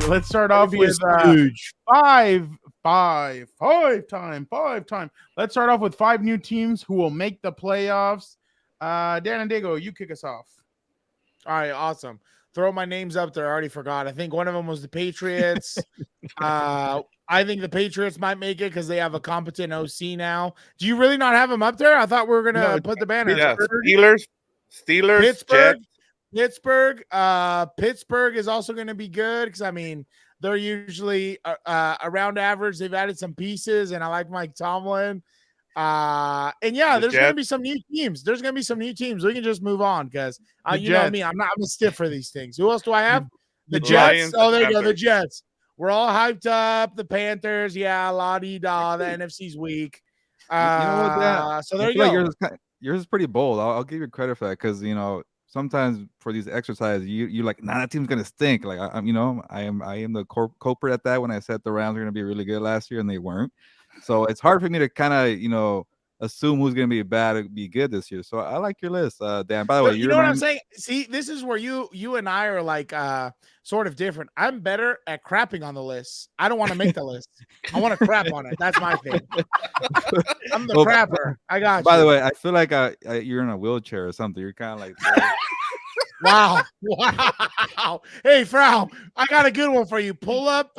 Let's start off with five time. Let's start off with 5 new teams who will make the playoffs. Dan and Diego, you kick us off. All right, awesome. Throw my names up there. I already forgot. I think one of them was the Patriots. I think the Patriots might make it because they have a competent OC now. Do you really not have them up there? I thought we were gonna put the banner. Yeah, Steelers, Pittsburgh, Jets. Pittsburgh is also going to be good because I mean they're usually around average. They've added some pieces, and I like Mike Tomlin. And yeah, there's going to be some new teams. There's going to be some new teams. We can just move on because you know me, I'm a stiff for these things. Who else do I have? The Jets. Lions, oh, there you go. The Jets. We're all hyped up. The Panthers. Yeah, la-di-da. The NFC's weak. You know what, Dan? So there you go. Yours is pretty bold. I'll give you credit for that because sometimes for these exercises, you like, that team's gonna stink. Like I am the culprit at that when I said the Rams are gonna be really good last year and they weren't. So it's hard for me to kind of assume who's gonna be bad or be good this year. So I like your list, Dan. By the way, you know what I'm saying? See, this is where you and I are like sort of different. I'm better at crapping on the list. I don't want to make the list. I want to crap on it. That's my thing. I'm the crapper. I got you. By the way, I feel like you're in a wheelchair or something. You're kind of like wow. Hey, Frau, I got a good one for you. Pull up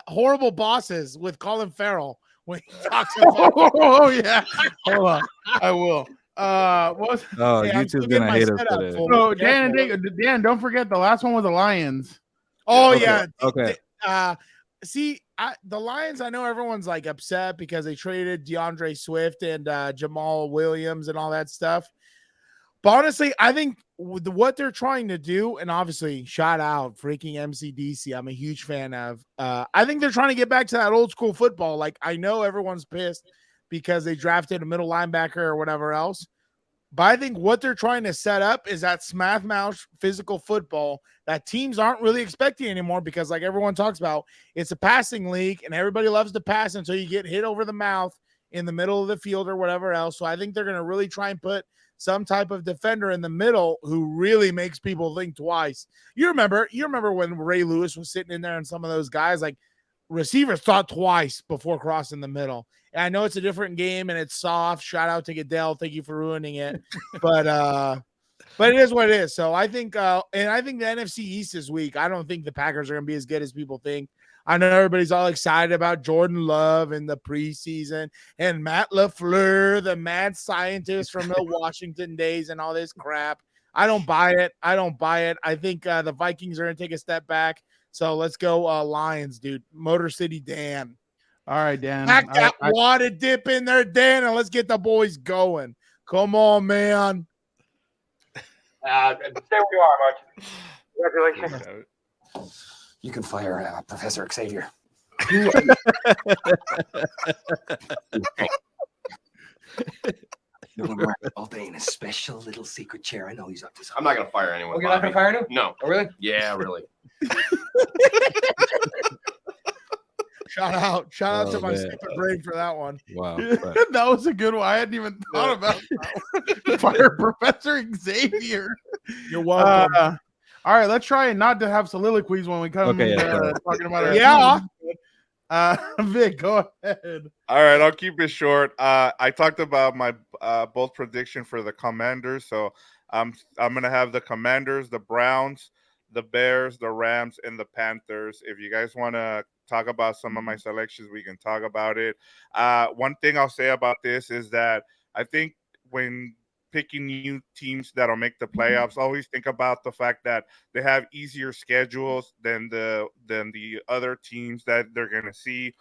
Horrible Bosses with Colin Farrell when he talks about oh yeah. Hold on. I will. YouTube's gonna hate us today. So Dan, don't forget the last one was the Lions. Oh okay. yeah. Okay. The Lions, I know everyone's like upset because they traded DeAndre Swift and Jamal Williams and all that stuff. But honestly, I think what they're trying to do, and obviously shout out freaking MCDC, I'm a huge fan of. I think they're trying to get back to that old school football. Like I know everyone's pissed because they drafted a middle linebacker or whatever else. But I think what they're trying to set up is that smash mouth physical football that teams aren't really expecting anymore because, like everyone talks about, it's a passing league and everybody loves to pass until you get hit over the mouth in the middle of the field or whatever else. So I think they're going to really try and put some type of defender in the middle who really makes people think twice. You remember when Ray Lewis was sitting in there and some of those guys, like receivers thought twice before crossing the middle. And I know it's a different game and it's soft. Shout out to Goodell. Thank you for ruining it. But it is what it is. So I think and I think the NFC East is weak. I don't think the Packers are going to be as good as people think. I know everybody's all excited about Jordan Love in the preseason and Matt LaFleur, the mad scientist from the Washington days and all this crap. I don't buy it. I think the Vikings are going to take a step back. So let's go Lions, dude. Motor City Dan. All right, Dan. Pack that water dip in there, Dan, and let's get the boys going. Come on, man. Stay where you are, Mark. Congratulations. You can fire Professor Xavier. You know, all day in a special little secret chair. I know he's up to something. I'm not going to fire anyone. Oh, you're not going to fire him? No. Oh, really? Yeah, really. Shout out to my stupid brain for that one. Wow. That was a good one. I hadn't even thought about that. Fire Professor Xavier. You're welcome. All right, let's try not to have soliloquies when we come talking about our team. Vic, go ahead. All right, I'll keep it short. I talked about my bold prediction for the Commanders, so I'm gonna have the Commanders, the Browns, the Bears, the Rams, and the Panthers. If you guys want to talk about some of my selections, we can talk about it. One thing I'll say about this is that I think when picking new teams that'll make the playoffs, always think about the fact that they have easier schedules than the other teams that they're going to see.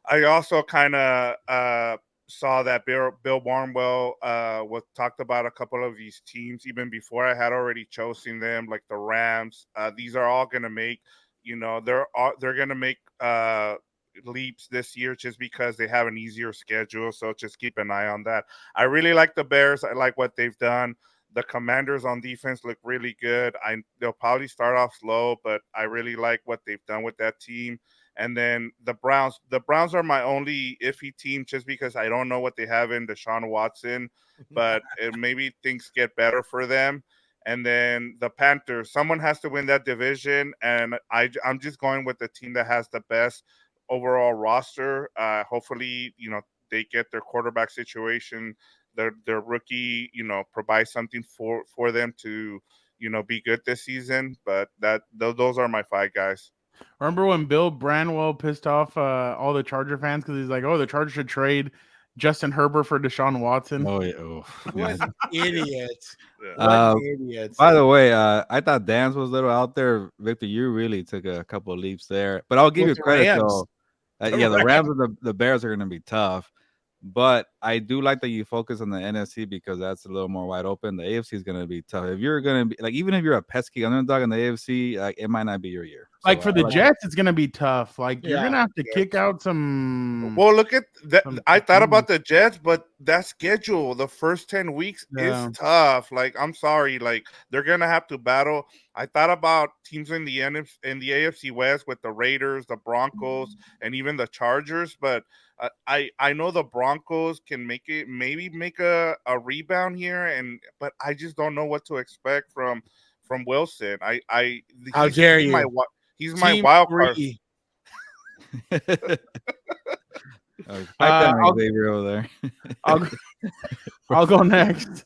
I also kind of saw that Bill Barnwell was talked about a couple of these teams even before I had already chosen them, like the Rams. These are all going to make, they're going to make leaps this year just because they have an easier schedule. So just keep an eye on that. I really like the Bears. I like what they've done. The Commanders on defense look really good. They'll probably start off slow, but I really like what they've done with that team. And then the Browns. The Browns are my only iffy team just because I don't know what they have in Deshaun Watson, but maybe things get better for them. and then the Panthers. Someone has to win that division, and I'm just going with the team that has the best overall roster. Hopefully, they get their quarterback situation, their rookie, provide something for them to, be good this season. But those are my 5 guys. Remember when Bill Branwell pissed off all the Charger fans because he's like, "Oh, the Chargers should trade Justin Herbert for Deshaun Watson." Oh yeah. Oh, What idiots! Yeah. What idiots! By the way, I thought Dan's was a little out there. Victor, you really took a couple of leaps there. But I'll give With you the credit Rams. though. Yeah, the Rams and the Bears are going to be tough. But I do like that you focus on the NFC because that's a little more wide open. The AFC is going to be tough. If you're going to be even if you're a pesky underdog in the AFC, it might not be your year. So, Like for the Jets, it's gonna be tough. Like you're gonna have to kick out some. Well, look at that. I thought teams. about the Jets, but that schedule, the first 10 weeks is tough. Like, I'm sorry, like they're gonna have to battle. I thought about teams in the AFC West with the Raiders, the Broncos, and even the Chargers, but I know the Broncos can maybe make a rebound here, but I just don't know what to expect from Wilson. How dare you? He's my wild card. Xavier over there. I'll go next.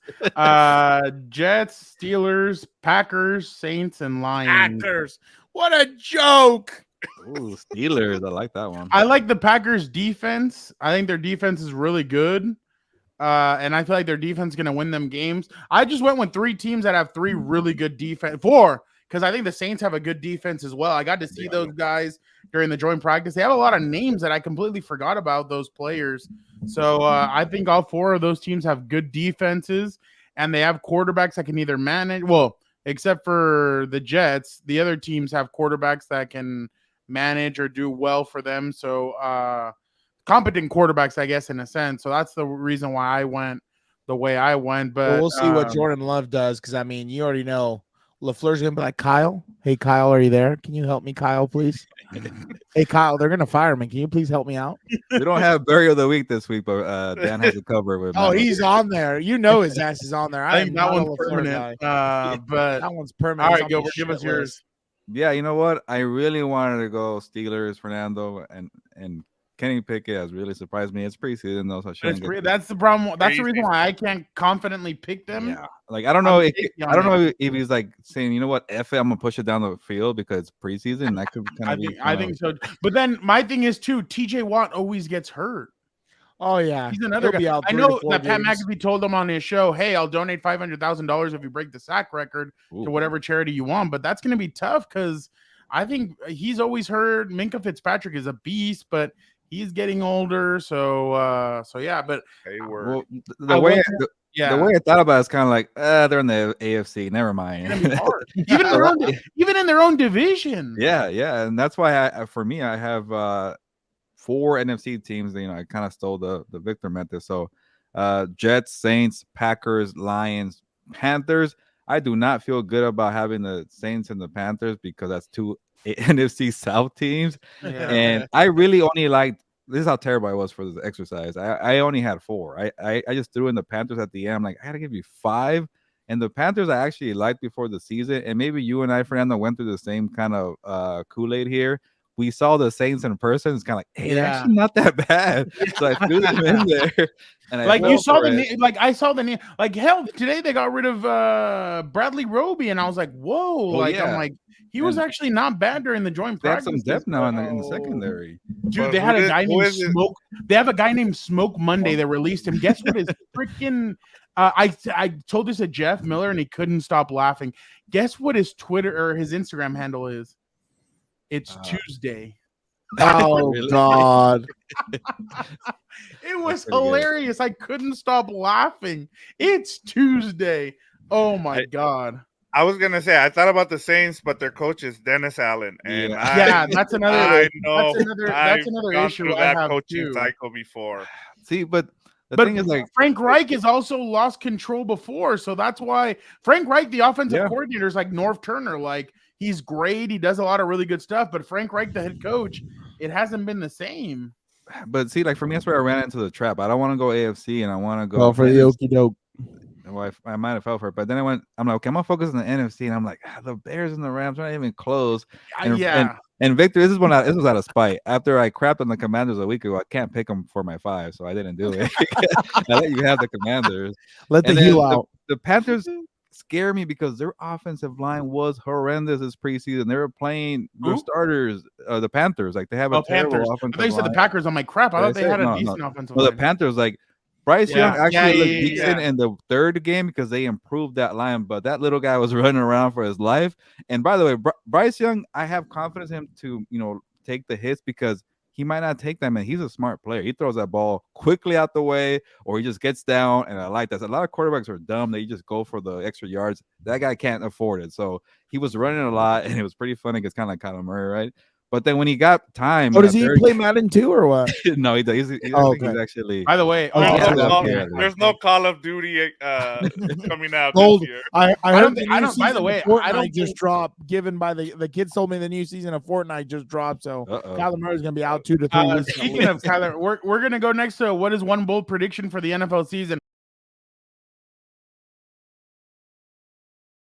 Jets, Steelers, Packers, Saints, and Lions. Packers. What a joke! Ooh, Steelers. I like that one. I like the Packers defense. I think their defense is really good. And I feel like their defense is going to win them games. I just went with 3 teams that have 3 really good defense. 4, because I think the Saints have a good defense as well. I got to see those guys during the joint practice. They have a lot of names that I completely forgot about, those players. So I think all 4 of those teams have good defenses, and they have quarterbacks that can either manage. Well, except for the Jets, the other teams have quarterbacks that can manage or do well for them. So competent quarterbacks, I guess, in a sense. So that's the reason why I went the way I went. But we'll see what Jordan Love does, because I mean, you already know LaFleur's gonna be like, Kyle. Hey, Kyle, are you there? Can you help me, Kyle, please? Hey, Kyle, they're gonna fire me. Can you please help me out? We don't have burial of the week this week, but Dan has a cover with. Oh, he's on there. You know his ass is on there. I think that one's permanent. But that one's permanent. All right, Gilbert, give us yours. Yeah, you know what? I really wanted to go Steelers, Fernando, and Kenny Pickett has really surprised me. It's preseason though, so I shouldn't. That's the problem. That's the reason why I can't confidently pick them. Yeah, like I don't know if he's like saying, you know what, F it, I'm gonna push it down the field because it's preseason. That could kind of be. I think so. But then my thing is too, TJ Watt always gets hurt. Oh yeah, he's another guy. I know that Pat McAfee told him on his show, "Hey, I'll donate $500,000 if you break the sack record to whatever charity you want." But that's going to be tough because I think he's always heard Minkah Fitzpatrick is a beast, but he's getting older. So yeah. But well, the way I thought about it is kind of like, they're in the AFC. Never mind. even in their own division. Yeah, and that's why I have 4 NFC teams. I kind of stole the Victor method. So Jets, Saints, Packers, Lions, Panthers. I do not feel good about having the Saints and the Panthers because that's 2 NFC South teams. Yeah. And I really only liked, this is how terrible I was for this exercise. I only had 4. I just threw in the Panthers at the end. I'm like, I got to give you 5. And the Panthers I actually liked before the season. And maybe you and I, Fernando, went through the same kind of Kool-Aid here. We saw the Saints in person. It's kind of like, hey, they're actually not that bad. So I threw them in there. And you saw I saw the name. Like, hell, today they got rid of Bradley Roby, and I was like, whoa. I'm like, he was actually not bad during the joint practice. They have some depth now in the secondary. Dude, they had a guy named Smoke. They have a guy named Smoke Monday that released him. Guess what his freaking I told this to Jeff Miller, and he couldn't stop laughing. Guess what his Twitter or his Instagram handle is? It's Tuesday. Oh God. It was hilarious. Good. I couldn't stop laughing. It's Tuesday. Oh my God. I was gonna say I thought about the Saints, but their coach is Dennis Allen, and that's another. That's another issue I have coaching cycle before. See, but the thing is, like, Frank Reich has also lost control before, so that's why Frank Reich, the offensive coordinator, is like Norv Turner. Like, he's great. He does a lot of really good stuff, but Frank Reich, the head coach, it hasn't been the same. But see, like for me, that's where I ran into the trap. I don't want to go AFC, and I want to go for the okie doke. Well, I might have fell for it, but then I'm like, okay, I'm gonna focus on the NFC, and I'm like, the Bears and the Rams are not even close. And Victor, this was out of spite. After I crapped on the Commanders a week ago, I can't pick them for my 5, so I didn't do it. I let you have the Commanders. Let the heel out. The Panthers scare me because their offensive line was horrendous this preseason. They were playing their starters, the Panthers. Like they have a terrible offensive line. They said the Packers. I'm like, crap. I thought they had a decent offensive line. The Panthers, like Bryce Young actually looked decent in the third game because they improved that line, but that little guy was running around for his life. And by the way, Bryce Young, I have confidence in him to take the hits because he might not take them, and he's a smart player. He throws that ball quickly out the way, or he just gets down, and I like that. A lot of quarterbacks are dumb. They just go for the extra yards. That guy can't afford it. So he was running a lot, and it was pretty funny. It's kind of like Kyler Murray, right? But then when he got time, does he play Madden too, or what? No, he does. He's actually. By the way, there's no Call of Duty coming out Gold. this year. I don't. By the way, I don't just dropped. Given by the kids told me the new season of Fortnite just dropped, so Kyler Murray's gonna be out 2 to 3 weeks. Speaking of Kyler, we're gonna go next to what is one bold prediction for the NFL season.